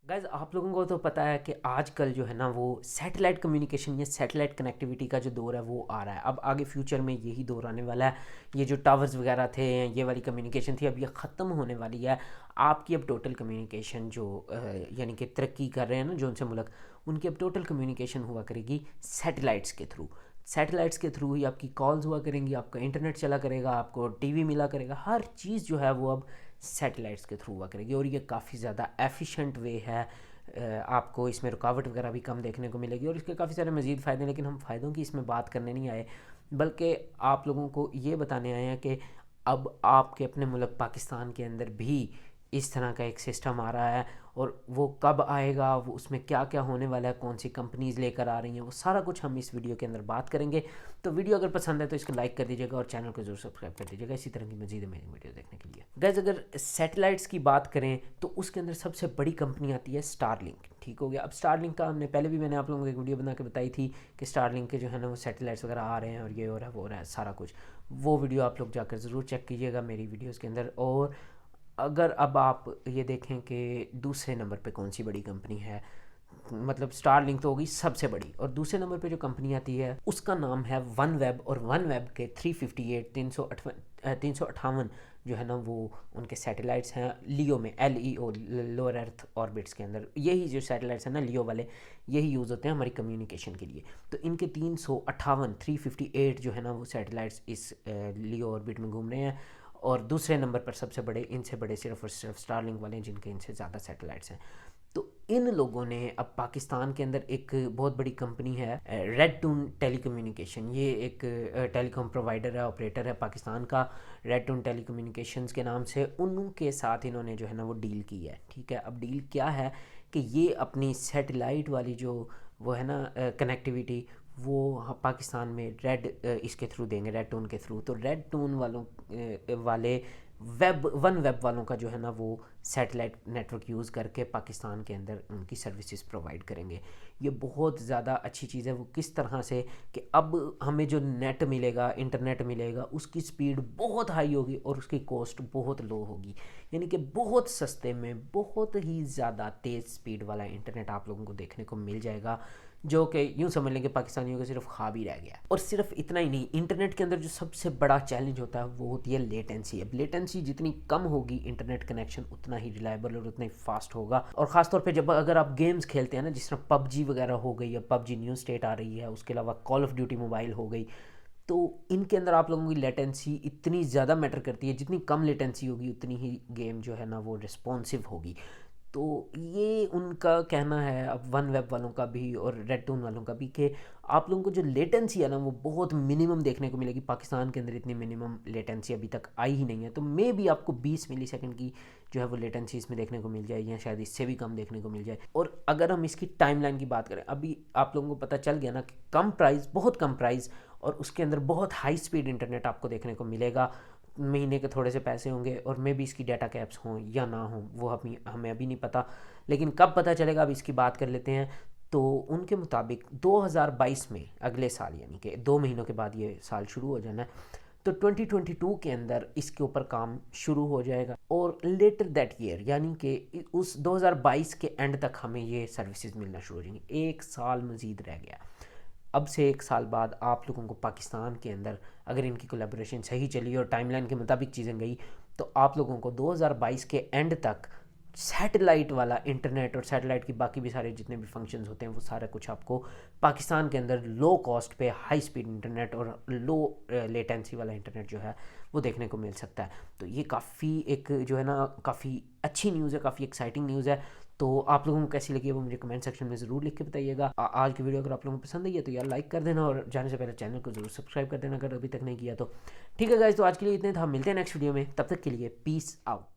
Guys आप लोगों को तो पता है कि आज कल जो है ना वो सैटेलाइट कम्युनिकेशन या सैटेलाइट कनेक्टिविटी का जो दौर है वो आ रहा है। अब आगे फ्यूचर में यही दौर आने वाला है। ये जो टावर्स वगैरह थे, ये वाली कम्युनिकेशन थी, अब ये ख़त्म होने वाली है। आपकी अब टोटल कम्युनिकेशन जो यानी कि तरक्की कर रहे हैं ना जो उनसे मुल्क, उनकी अब टोटल कम्युनिकेशन हुआ करेगी सैटेलाइट्स के थ्रू। सैटेलाइट्स के थ्रू ही आपकी कॉल्स हुआ करेंगी, आपका इंटरनेट चला करेगा, आपको टीवी मिला करेगा, हर चीज़ जो है वो अब सैटेलाइट्स के थ्रू हुआ करेगी। और ये काफ़ी ज़्यादा एफिशिएंट वे है। आपको इसमें रुकावट वगैरह भी कम देखने को मिलेगी और इसके काफ़ी सारे मज़ीद फ़ायदे हैं, लेकिन हम फ़ायदों की इसमें बात करने नहीं आए, बल्कि आप लोगों को ये बताने आए हैं कि अब आपके अपने मुल्क पाकिस्तान के अंदर भी इस तरह का एक सिस्टम आ रहा है। और वो कब आएगा, वो उसमें क्या क्या होने वाला है, कौन सी कंपनीज़ लेकर आ रही हैं, वो सारा कुछ हम इस वीडियो के अंदर बात करेंगे। तो वीडियो अगर पसंद है तो इसको लाइक कर दीजिएगा और चैनल को ज़रूर सब्सक्राइब कर दीजिएगा इसी तरह की मज़ीद अमेजिंग वीडियो देखने के लिए। गैस अगर सैटेलाइट्स की बात करें तो उसके अंदर सबसे बड़ी कंपनी आती है स्टारलिंक। ठीक हो गया। अब स्टारलिंक का हमने पहले भी मैंने आप लोगों को एक वीडियो बना के बताई थी कि स्टारलिंक के जो है ना वो सैटेलाइट्स वगैरह आ रहे हैं और ये हो रहा है वो हो रहा है सारा कुछ। वो वीडियो आप लोग जाकर ज़रूर चेक कीजिएगा मेरी वीडियोज़ के अंदर। और अगर अब आप ये देखें कि दूसरे नंबर पे कौन सी बड़ी कंपनी है, मतलब स्टारलिंक तो होगी सबसे बड़ी, और दूसरे नंबर पे जो कंपनी आती है उसका नाम है वन वेब। और वन वेब के 358 358 जो है ना वो उनके सैटेलाइट्स हैं लियो में, LEO, लोअर अर्थ ऑर्बिट्स के अंदर। यही जो सैटेलाइट्स हैं ना लियो वाले, यही यूज़ होते हैं हमारी कम्युनिकेशन के लिए। तो इनके 358 जो है ना वो सैटेलाइट्स इस लियो ऑर्बिट में घूम रहे हैं। और दूसरे नंबर पर सबसे बड़े, इनसे बड़े सिर्फ और सिर्फ स्टारलिंक वाले हैं जिनके इनसे ज़्यादा सैटेलाइट्स हैं। तो इन लोगों ने अब पाकिस्तान के अंदर एक बहुत बड़ी कंपनी है रेड टून टेलीकम्युनिकेशन, ये एक टेलीकॉम प्रोवाइडर है, ऑपरेटर है पाकिस्तान का, रेड टून टेलीकम्युनिकेशंस के नाम से। उनके साथ इन्होंने जो है ना वो डील की है। ठीक है। अब डील क्या है कि ये अपनी सैटेलाइट वाली जो वो है ना कनेक्टिविटी, वो पाकिस्तान में रेड इसके थ्रू देंगे, रेड टून के थ्रू। तो रेड टून वालों वाले वन वेब वालों का जो है ना वो सैटेलाइट नेटवर्क यूज़ करके पाकिस्तान के अंदर उनकी सर्विसेज प्रोवाइड करेंगे। ये बहुत ज़्यादा अच्छी चीज़ है। वो किस तरह से कि अब हमें जो नेट मिलेगा, इंटरनेट मिलेगा, उसकी स्पीड बहुत हाई होगी और उसकी कॉस्ट बहुत लो होगी। यानी कि बहुत सस्ते में बहुत ही ज़्यादा तेज़ स्पीड वाला इंटरनेट आप लोगों को देखने को मिल जाएगा, जो कि यूँ समझ लें कि पाकिस्तानियों का सिर्फ ख्वाब ही रह गया। और सिर्फ इतना ही नहीं, इंटरनेट के अंदर जो सबसे बड़ा चैलेंज होता है वो होती है लेटेंसी। अब लेटेंसी जितनी कम होगी इंटरनेट कनेक्शन उतना ही रिलायबल और उतना ही फास्ट होगा। और ख़ासतौर पे जब अगर आप गेम्स खेलते हैं ना, जिस तरह पबजी वगैरह हो गई, या पबजी न्यू स्टेट आ रही है, उसके अलावा कॉल ऑफ ड्यूटी मोबाइल हो गई, तो इनके अंदर आप लोगों की लेटेंसी इतनी ज़्यादा मैटर करती है। जितनी कम लेटेंसी होगी उतनी ही गेम जो है ना वो रिस्पॉन्सिव होगी। तो ये उनका कहना है अब वन वेब वालों का भी और रेड टून वालों का भी, कि आप लोगों को जो लेटेंसी है ना वो बहुत मिनिमम देखने को मिलेगी। पाकिस्तान के अंदर इतनी मिनिमम लेटेंसी अभी तक आई ही नहीं है। तो मे भी आपको 20 मिली सेकेंड की जो है वो लेटेंसी इसमें देखने को मिल जाए, या शायद इससे भी कम देखने को मिल जाए। और अगर हम इसकी टाइमलाइन की बात करें, अभी आप लोगों को पता चल गया ना कि कम प्राइस, बहुत कम प्राइस, और उसके अंदर बहुत हाई स्पीड इंटरनेट आपको देखने को मिलेगा। महीने के थोड़े से पैसे होंगे और मे भी इसकी डाटा कैप्स हों या ना हों, वो हमें अभी नहीं पता, लेकिन कब पता चलेगा अब इसकी बात कर लेते हैं। तो उनके मुताबिक 2022 में, अगले साल, यानी कि 2 महीनों के बाद ये साल शुरू हो जाना है, तो 2022 के अंदर इसके ऊपर काम शुरू हो जाएगा। और लेटर दैट ईयर, यानी कि उस 2022 के एंड तक हमें ये सर्विसेज मिलना शुरू हो जाएंगी। 1 साल मज़ीद रह गया। अब से 1 साल बाद आप लोगों को पाकिस्तान के अंदर, अगर इनकी कोलैबोरेशन सही चली और टाइमलाइन के मुताबिक चीज़ें गई, तो आप लोगों को 2022 के एंड तक सैटेलाइट वाला इंटरनेट और सैटेलाइट की बाकी भी सारे जितने भी फंक्शंस होते हैं वो सारा कुछ आपको पाकिस्तान के अंदर लो कॉस्ट पे हाई स्पीड इंटरनेट और लो लेटेंसी वाला इंटरनेट जो है वो देखने को मिल सकता है। तो ये काफ़ी एक जो है ना काफ़ी अच्छी न्यूज़ है, काफ़ी एक्साइटिंग न्यूज़ है। तो आप लोगों को कैसी लगी है वो मुझे कमेंट सेक्शन में ज़रूर लिख के बताइएगा। आज की वीडियो अगर आप लोगों को पसंद आई है तो यार लाइक कर देना, और जाने से पहले चैनल को ज़रूर सब्सक्राइब कर देना अगर अभी तक नहीं किया तो। ठीक है गाइस, तो आज के लिए इतने था। मिलते हैं नेक्स्ट वीडियो में, तब तक के लिए पीस आउट।